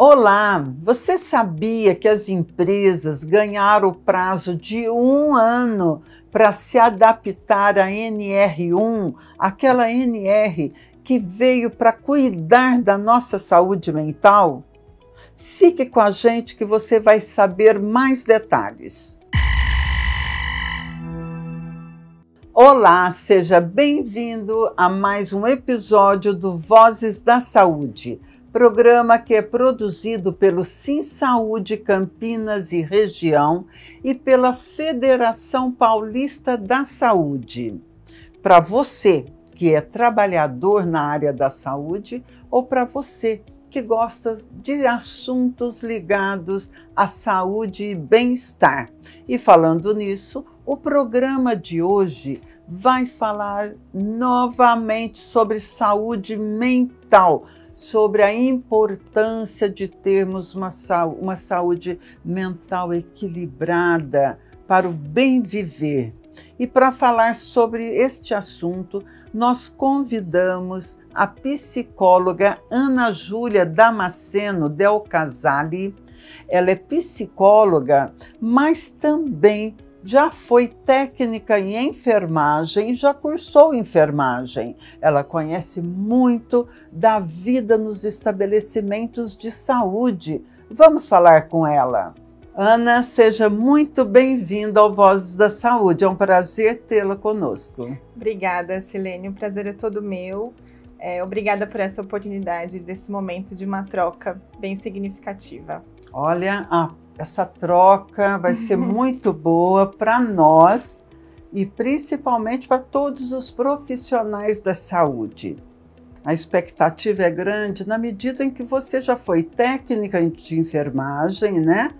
Olá, você sabia que as empresas ganharam o prazo de 1 ano para se adaptar à NR1, aquela NR que veio para cuidar da nossa saúde mental? Fique com a gente que você vai saber mais detalhes. Olá, seja bem-vindo a mais um episódio do Vozes da Saúde, programa que é produzido pelo Sim Saúde Campinas e Região e pela Federação Paulista da Saúde. Para você que é trabalhador na área da saúde ou para você que gosta de assuntos ligados à saúde e bem-estar. E falando nisso, o programa de hoje vai falar novamente sobre saúde mental, sobre a importância de termos uma saúde mental equilibrada para o bem viver. E para falar sobre este assunto, nós convidamos a psicóloga Ana Júlia Damasceno Del Casale. Ela é psicóloga, mas também já foi técnica em enfermagem e já cursou enfermagem. Ela conhece muito da vida nos estabelecimentos de saúde. Vamos falar com ela. Ana, seja muito bem-vinda ao Vozes da Saúde. É um prazer tê-la conosco. Obrigada, Silene. O prazer é todo meu. Obrigada por essa oportunidade, desse momento de uma troca bem significativa. Olha, essa troca vai ser muito boa para nós e principalmente para todos os profissionais da saúde. A expectativa é grande na medida em que você já foi técnica de enfermagem, né?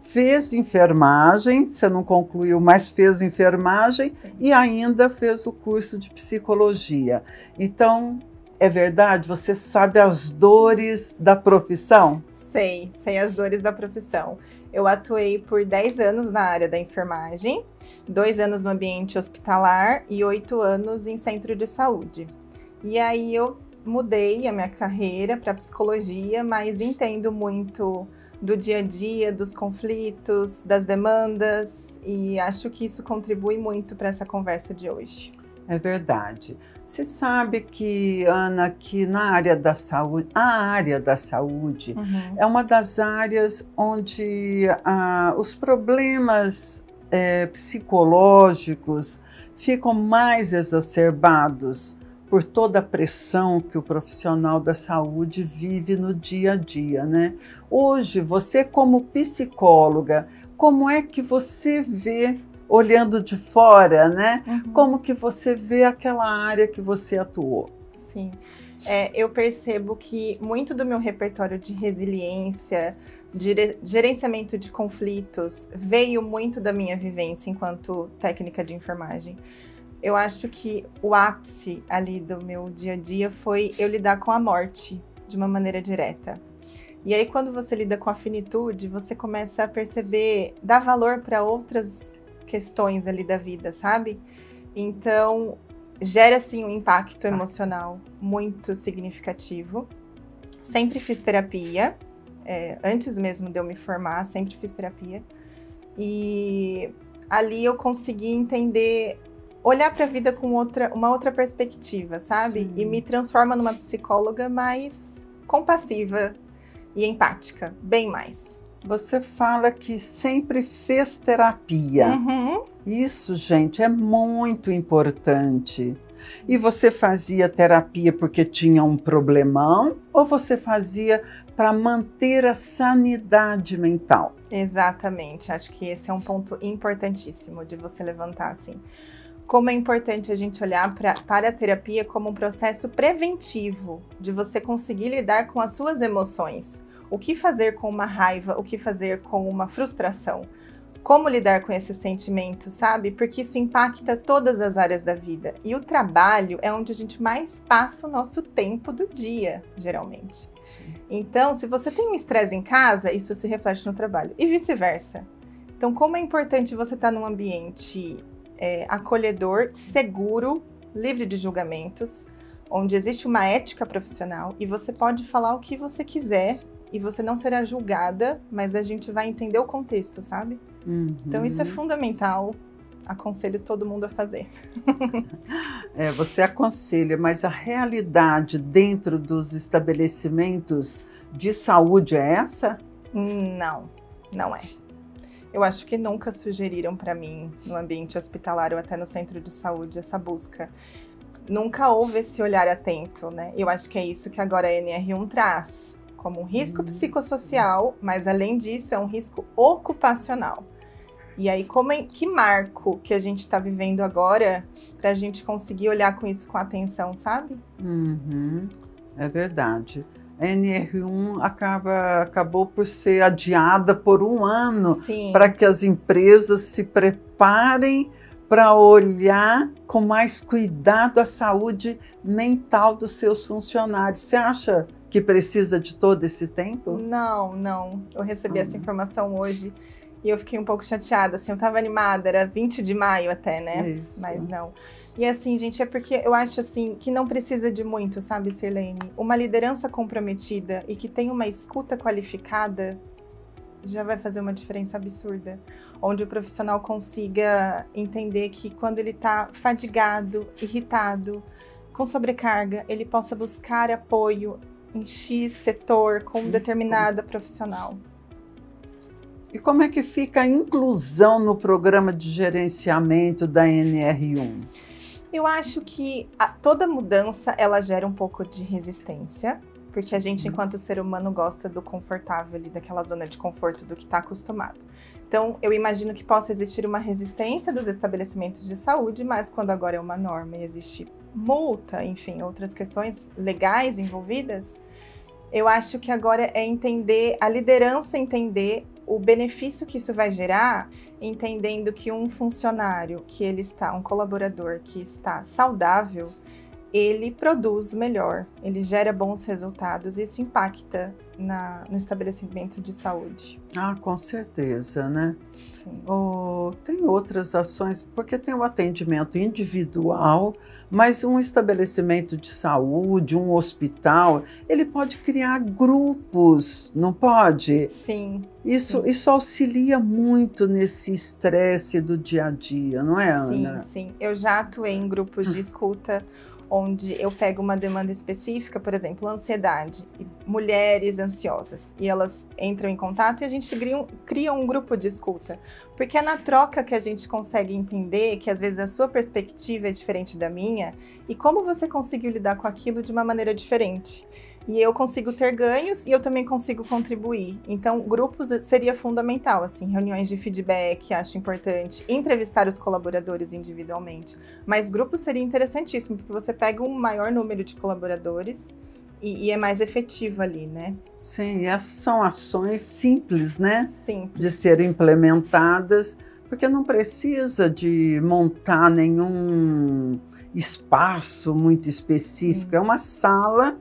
Fez enfermagem, você não concluiu, mas fez enfermagem. Sim. E ainda fez o curso de psicologia. Então, é verdade? Você sabe as dores da profissão? Sei as dores da profissão. Eu atuei por 10 anos na área da enfermagem, 2 anos no ambiente hospitalar e 8 anos em centro de saúde. E aí eu mudei a minha carreira para psicologia, mas entendo muito do dia a dia, dos conflitos, das demandas, e acho que isso contribui muito para essa conversa de hoje. É verdade. Você sabe que, Ana, que na área da saúde, a área da saúde é uma das áreas onde os problemas psicológicos ficam mais exacerbados por toda a pressão que o profissional da saúde vive no dia a dia, né? Hoje, você como psicóloga, como é que você vê, olhando de fora, né? Como que você vê aquela área que você atuou? Sim, eu percebo que muito do meu repertório de resiliência, de gerenciamento de conflitos, veio muito da minha vivência enquanto técnica de enfermagem. Eu acho que o ápice ali do meu dia a dia foi eu lidar com a morte de uma maneira direta. E aí, quando você lida com a finitude, você começa a perceber, dar valor para outras questões ali da vida, sabe? Então, gera, assim, um impacto emocional muito significativo. Sempre fiz terapia, antes mesmo de eu me formar, sempre fiz terapia. E ali eu consegui entender, olhar para a vida com uma outra perspectiva, sabe? Sim. E me transforma numa psicóloga mais compassiva e empática, bem mais. Você fala que sempre fez terapia. Isso, gente, é muito importante. E você fazia terapia porque tinha um problemão ou você fazia para manter a sanidade mental? Exatamente, acho que esse é um ponto importantíssimo de você levantar, assim. Como é importante a gente olhar para a terapia como um processo preventivo, de você conseguir lidar com as suas emoções. O que fazer com uma raiva, o que fazer com uma frustração. Como lidar com esses sentimentos, sabe? Porque isso impacta todas as áreas da vida. E o trabalho é onde a gente mais passa o nosso tempo do dia, geralmente. Sim. Então, se você tem um estresse em casa, isso se reflete no trabalho. E vice-versa. Então, como é importante você estar num ambiente acolhedor, seguro, livre de julgamentos, onde existe uma ética profissional e você pode falar o que você quiser e você não será julgada, mas a gente vai entender o contexto, sabe? Então isso é fundamental. Aconselho todo mundo a fazer. Você aconselha, mas a realidade dentro dos estabelecimentos de saúde é essa? Não, não é. Eu acho que nunca sugeriram para mim, no ambiente hospitalar ou até no centro de saúde, essa busca. Nunca houve esse olhar atento, né? Eu acho que é isso que agora a NR1 traz, como um risco psicossocial, mas além disso é um risco ocupacional. E aí, que marco que a gente está vivendo agora para a gente conseguir olhar com isso com atenção, sabe? É verdade. A NR1 acabou por ser adiada por um ano para que as empresas se preparem para olhar com mais cuidado a saúde mental dos seus funcionários. Você acha que precisa de todo esse tempo? Não. Eu recebi essa informação hoje. E eu fiquei um pouco chateada, assim, eu tava animada, era 20 de maio até, né? Isso. Mas não. E assim, gente, é porque eu acho, assim, que não precisa de muito, sabe, Sirlene? Uma liderança comprometida e que tem uma escuta qualificada já vai fazer uma diferença absurda. Onde o profissional consiga entender que quando ele tá fadigado, irritado, com sobrecarga, ele possa buscar apoio em X setor com determinada profissional. E como é que fica a inclusão no programa de gerenciamento da NR1? Eu acho que toda mudança, ela gera um pouco de resistência, porque a gente, enquanto ser humano, gosta do confortável ali, daquela zona de conforto, do que está acostumado. Então, eu imagino que possa existir uma resistência dos estabelecimentos de saúde, mas quando agora é uma norma e existe multa, enfim, outras questões legais envolvidas, eu acho que agora é entender, a liderança entender o benefício que isso vai gerar, entendendo que um funcionário um colaborador que está saudável, ele produz melhor, ele gera bons resultados, e isso impacta no estabelecimento de saúde. Com certeza, né? Sim. Tem outras ações, porque tem o atendimento individual, mas um estabelecimento de saúde, um hospital, ele pode criar grupos, não pode? Sim. Isso auxilia muito nesse estresse do dia a dia, não é, Ana? Sim. Eu já atuei em grupos de escuta, onde eu pego uma demanda específica, por exemplo, ansiedade, mulheres ansiosas, e elas entram em contato e a gente cria um grupo de escuta, porque é na troca que a gente consegue entender que às vezes a sua perspectiva é diferente da minha, e como você conseguiu lidar com aquilo de uma maneira diferente. E eu consigo ter ganhos e eu também consigo contribuir. Então, grupos seria fundamental, assim, reuniões de feedback, acho importante, entrevistar os colaboradores individualmente. Mas grupos seria interessantíssimo, porque você pega um maior número de colaboradores e é mais efetivo ali, né? Sim, essas são ações simples, né? Simples. De serem implementadas, porque não precisa de montar nenhum espaço muito específico. É uma sala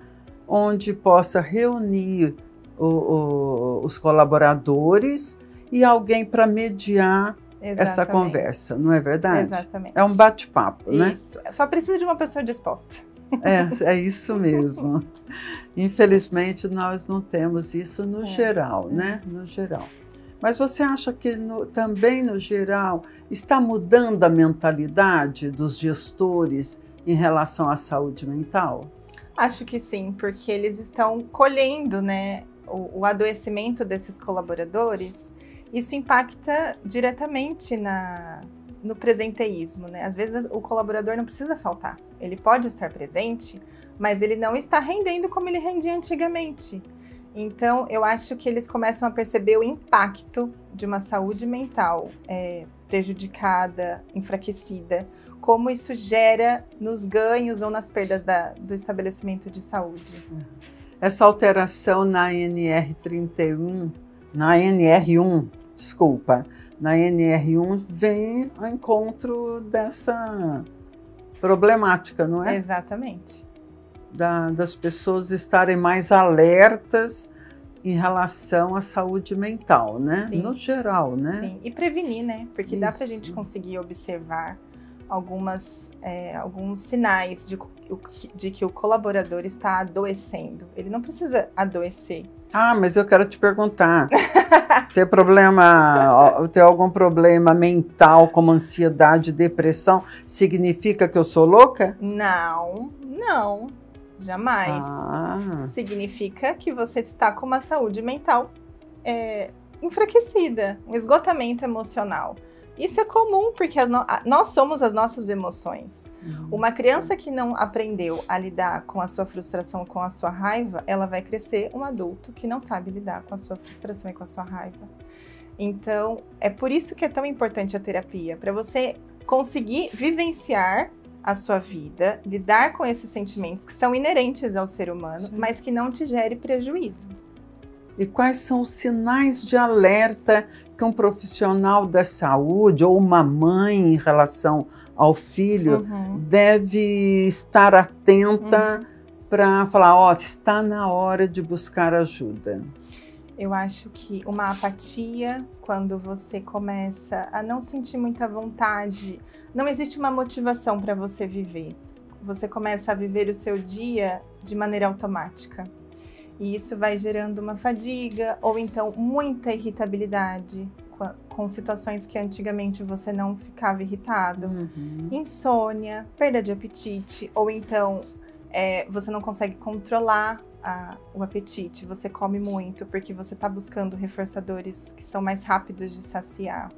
onde possa reunir os colaboradores e alguém para mediar essa conversa, não é verdade? Exatamente. É um bate-papo, né? Isso, só precisa de uma pessoa disposta. É isso mesmo. Infelizmente, nós não temos isso no geral, né? No geral. Mas você acha que também no geral está mudando a mentalidade dos gestores em relação à saúde mental? Acho que sim, porque eles estão colhendo, né, o adoecimento desses colaboradores. Isso impacta diretamente no presenteísmo, né? Às vezes o colaborador não precisa faltar, ele pode estar presente, mas ele não está rendendo como ele rendia antigamente. Então, eu acho que eles começam a perceber o impacto de uma saúde mental prejudicada, enfraquecida, como isso gera nos ganhos ou nas perdas do estabelecimento de saúde. Essa alteração na NR1 vem ao encontro dessa problemática, não é? Exatamente. Das pessoas estarem mais alertas em relação à saúde mental, né? Sim. No geral, né? Sim, e prevenir, né? Porque Isso. dá pra gente conseguir observar alguns sinais de que o colaborador está adoecendo. Ele não precisa adoecer, Ah, mas eu quero te perguntar, ter algum problema mental como ansiedade, depressão, significa que eu sou louca? Não, não, jamais. Significa que você está com uma saúde mental enfraquecida, um esgotamento emocional. Isso é comum, porque nós somos as nossas emoções. Uma criança que não aprendeu a lidar com a sua frustração, com a sua raiva, ela vai crescer um adulto que não sabe lidar com a sua frustração e com a sua raiva. Então, é por isso que é tão importante a terapia, para você conseguir vivenciar a sua vida, lidar com esses sentimentos que são inerentes ao ser humano, mas que não te gere prejuízo. E quais são os sinais de alerta que um profissional da saúde ou uma mãe em relação ao filho deve estar atenta para falar, está na hora de buscar ajuda? Eu acho que uma apatia, quando você começa a não sentir muita vontade, não existe uma motivação para você viver. Você começa a viver o seu dia de maneira automática. E isso vai gerando uma fadiga ou então muita irritabilidade com situações que antigamente você não ficava irritado. Insônia, perda de apetite ou então você não consegue controlar o apetite. Você come muito porque você está buscando reforçadores que são mais rápidos de saciar.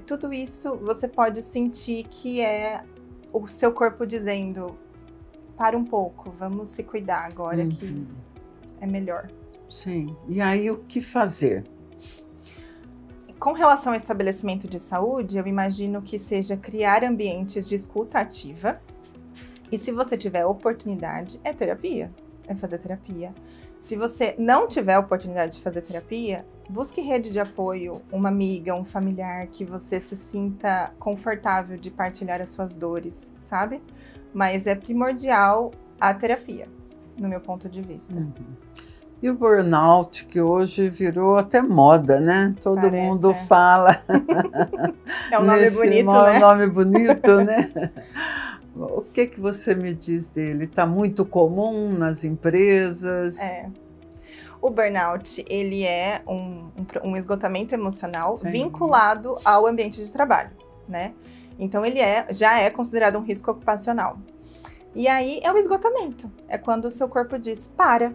Tudo isso você pode sentir que é o seu corpo dizendo, para um pouco, vamos se cuidar agora que é melhor. Sim. E aí, o que fazer? Com relação ao estabelecimento de saúde, eu imagino que seja criar ambientes de escuta ativa. E se você tiver oportunidade, é terapia. É fazer terapia. Se você não tiver oportunidade de fazer terapia, busque rede de apoio, uma amiga, um familiar que você se sinta confortável de partilhar as suas dores, sabe? Mas é primordial a terapia, no meu ponto de vista. E o burnout, que hoje virou até moda, né? Todo mundo fala. É um nome bonito, né? É um nome bonito, né? O que você me diz dele? Está muito comum nas empresas? O burnout, ele é um esgotamento emocional vinculado ao ambiente de trabalho, né? Então, ele já é considerado um risco ocupacional. E aí, é o esgotamento. É quando o seu corpo diz, para.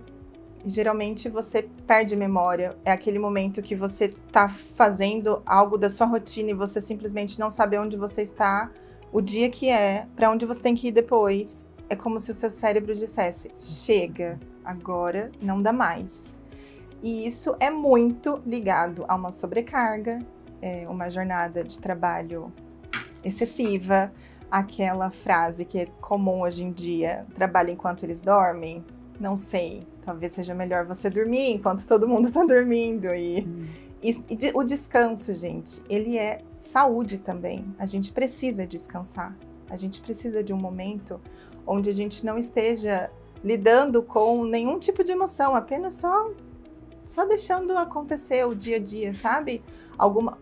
Geralmente, você perde memória. É aquele momento que você está fazendo algo da sua rotina e você simplesmente não sabe onde você está, o dia que para onde você tem que ir depois. É como se o seu cérebro dissesse, chega, agora não dá mais. E isso é muito ligado a uma sobrecarga, uma jornada de trabalho excessiva, aquela frase que é comum hoje em dia, trabalha enquanto eles dormem, não sei, talvez seja melhor você dormir enquanto todo mundo está dormindo. E o descanso, gente, ele é saúde também. A gente precisa descansar, a gente precisa de um momento onde a gente não esteja lidando com nenhum tipo de emoção, apenas só deixando acontecer o dia a dia, sabe?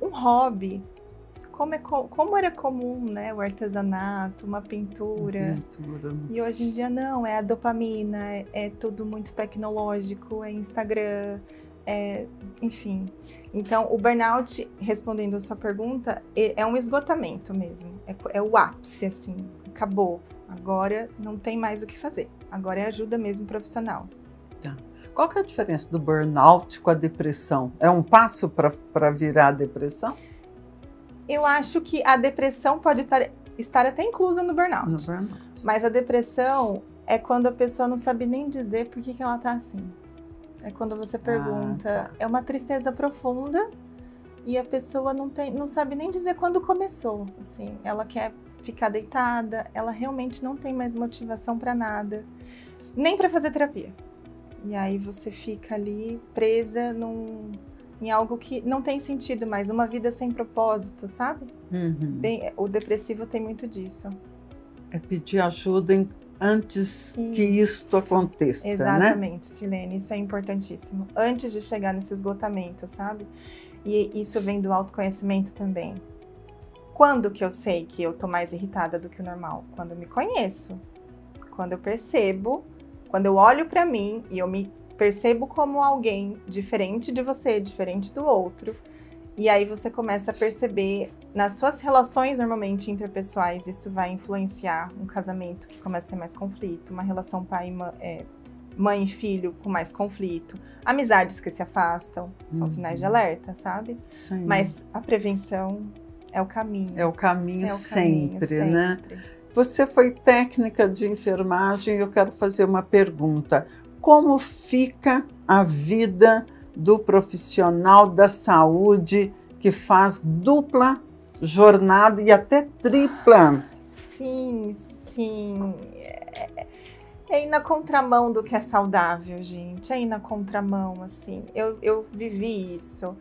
Um hobby, como era comum, né? O artesanato, uma pintura. E hoje em dia não, é a dopamina, é tudo muito tecnológico, é Instagram, enfim. Então, o burnout, respondendo a sua pergunta, é um esgotamento mesmo, é o ápice, assim, acabou. Agora não tem mais o que fazer, agora é ajuda mesmo profissional. Tá. Qual que é a diferença do burnout com a depressão? É um passo para virar a depressão? Eu acho que a depressão pode estar até inclusa no burnout. Mas a depressão é quando a pessoa não sabe nem dizer por que ela está assim. É quando você pergunta, é uma tristeza profunda e a pessoa não sabe nem dizer quando começou. Assim, ela quer ficar deitada, ela realmente não tem mais motivação para nada, nem para fazer terapia. E aí você fica ali presa em algo que não tem sentido mais, uma vida sem propósito, sabe? O depressivo tem muito disso. É pedir ajuda antes que isto aconteça, Exatamente, né? Sirlene, isso é importantíssimo. Antes de chegar nesse esgotamento, sabe? E isso vem do autoconhecimento também. Quando que eu sei que eu tô mais irritada do que o normal? Quando eu me conheço. Quando eu percebo, quando eu olho pra mim e eu me percebo como alguém diferente de você, diferente do outro. E aí você começa a perceber nas suas relações normalmente interpessoais, isso vai influenciar um casamento que começa a ter mais conflito, uma relação mãe e filho com mais conflito, amizades que se afastam, são sinais de alerta, sabe? Sim. Mas a prevenção é o caminho. É o caminho, sempre, né? Sempre. Você foi técnica de enfermagem e eu quero fazer uma pergunta. Como fica a vida do profissional da saúde que faz dupla jornada e até tripla? Sim. É ir na contramão do que é saudável, gente. É ir na contramão, assim. Eu vivi isso.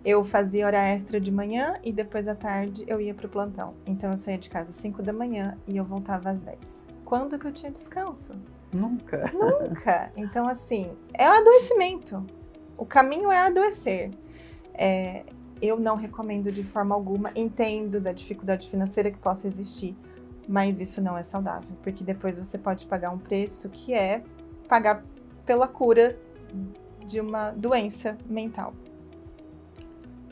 Eu fazia hora extra de manhã e depois à tarde eu ia para o plantão. Então eu saía de casa às 5 da manhã e eu voltava às 10. Quando que eu tinha descanso? Nunca. Nunca. Então, assim, é o adoecimento. O caminho é adoecer. Eu não recomendo de forma alguma, entendo da dificuldade financeira que possa existir, mas isso não é saudável, porque depois você pode pagar um preço que é pagar pela cura de uma doença mental.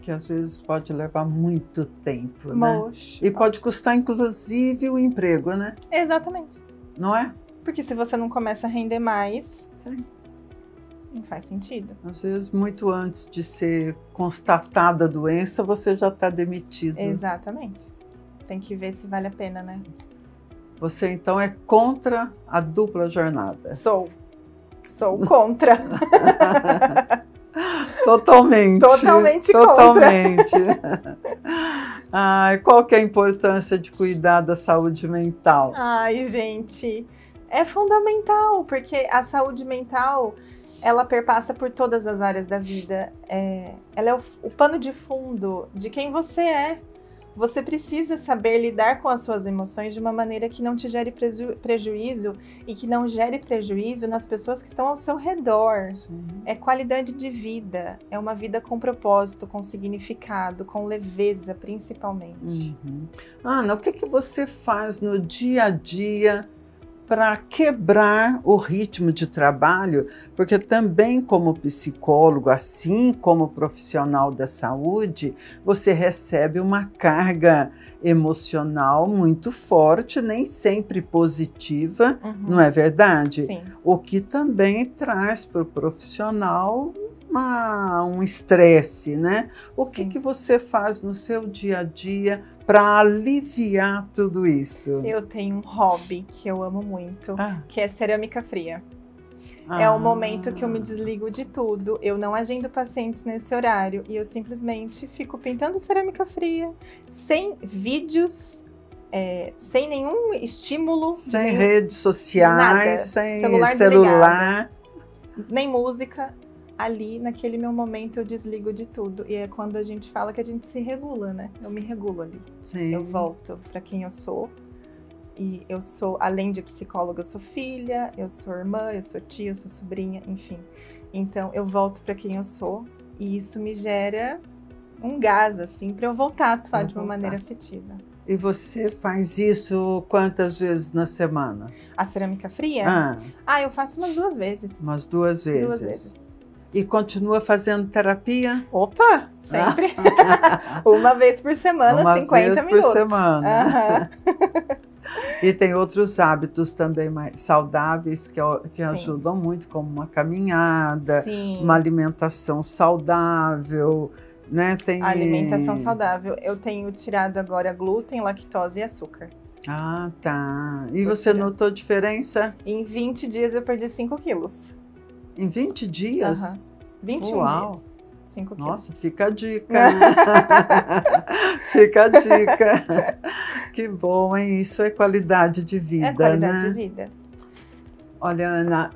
Que às vezes pode levar muito tempo, né? Moxa. E pode custar, inclusive, o emprego, né? Exatamente. Não é? Porque se você não começa a render mais, Sim. não faz sentido. Às vezes, muito antes de ser constatada a doença, você já está demitido. Exatamente. Tem que ver se vale a pena, né? Você, então, é contra a dupla jornada? Sou contra. Totalmente. Totalmente Totalmente. Ai, qual que é a importância de cuidar da saúde mental? Ai, gente, é fundamental, porque a saúde mental, ela perpassa por todas as áreas da vida. Ela é o pano de fundo de quem você é. Você precisa saber lidar com as suas emoções de uma maneira que não te gere prejuízo e que não gere prejuízo nas pessoas que estão ao seu redor. Sim. É qualidade de vida, é uma vida com propósito, com significado, com leveza, principalmente. Uhum. Ana, o que você faz no dia a dia para quebrar o ritmo de trabalho? Porque também como psicólogo, assim como profissional da saúde, você recebe uma carga emocional muito forte, nem sempre positiva, não é verdade? Sim. O que também traz para o profissional um estresse, né? O que você faz no seu dia a dia para aliviar tudo isso? Eu tenho um hobby que eu amo muito, que é cerâmica fria. É o momento que eu me desligo de tudo. Eu não agendo pacientes nesse horário e eu simplesmente fico pintando cerâmica fria, sem vídeos, sem nenhum estímulo. Sem redes sociais, nada. sem celular. Nem música. Ali, naquele meu momento, eu desligo de tudo. E é quando a gente fala que a gente se regula, né? Eu me regulo ali. Sim. Eu volto para quem eu sou. E eu sou, além de psicóloga, eu sou filha, eu sou irmã, eu sou tia, eu sou sobrinha, enfim. Então, eu volto para quem eu sou. E isso me gera um gás, assim, para eu voltar a atuar de uma maneira afetiva. E você faz isso quantas vezes na semana? A cerâmica fria? Eu faço umas 2 vezes. Umas 2 vezes? 2 vezes. E continua fazendo terapia? Opa, sempre. Uma vez por semana, 50 minutos. Uma vez por semana. E tem outros hábitos também mais saudáveis que ajudam muito, como uma caminhada, Sim. Uma alimentação saudável, né? A alimentação saudável. Eu tenho tirado agora glúten, lactose e açúcar. Ah, tá. E você notou diferença? Em 20 dias eu perdi 5 quilos. Em 20 dias? 21 dias. 5 quilos. Nossa, fica a dica. Fica a dica. Que bom, hein? Isso é qualidade de vida, É qualidade né? de vida. Olha, Ana,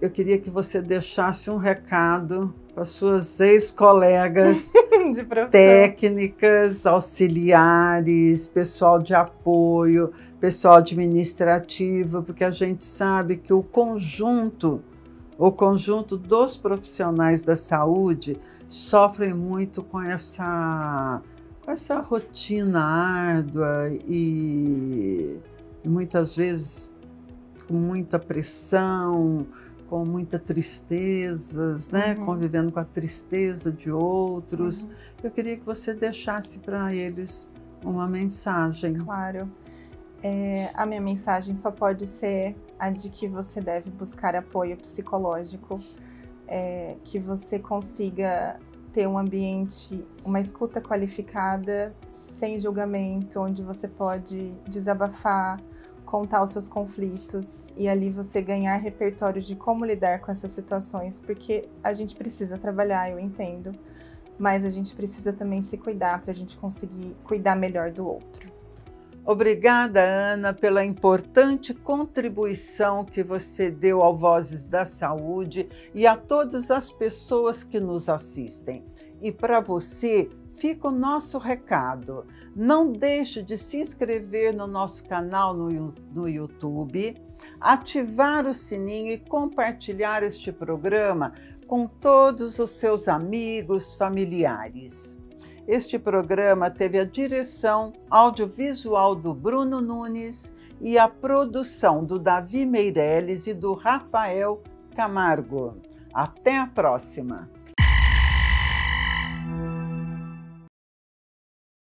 eu queria que você deixasse um recado para suas ex-colegas técnicas, auxiliares, pessoal de apoio, pessoal administrativo, porque a gente sabe que o conjunto dos profissionais da saúde sofrem muito com essa rotina árdua e muitas vezes com muita pressão, com muita tristezas, né? Convivendo com a tristeza de outros. Eu queria que você deixasse para eles uma mensagem. Claro. A minha mensagem só pode ser a de que você deve buscar apoio psicológico, que você consiga ter um ambiente, uma escuta qualificada, sem julgamento, onde você pode desabafar, contar os seus conflitos e ali você ganhar repertório de como lidar com essas situações, porque a gente precisa trabalhar, eu entendo, mas a gente precisa também se cuidar para a gente conseguir cuidar melhor do outro. Obrigada, Ana, pela importante contribuição que você deu ao Vozes da Saúde e a todas as pessoas que nos assistem. E para você, fica o nosso recado. Não deixe de se inscrever no nosso canal no YouTube, ativar o sininho e compartilhar este programa com todos os seus amigos, familiares. Este programa teve a direção audiovisual do Bruno Nunes e a produção do Davi Meirelles e do Rafael Camargo. Até a próxima!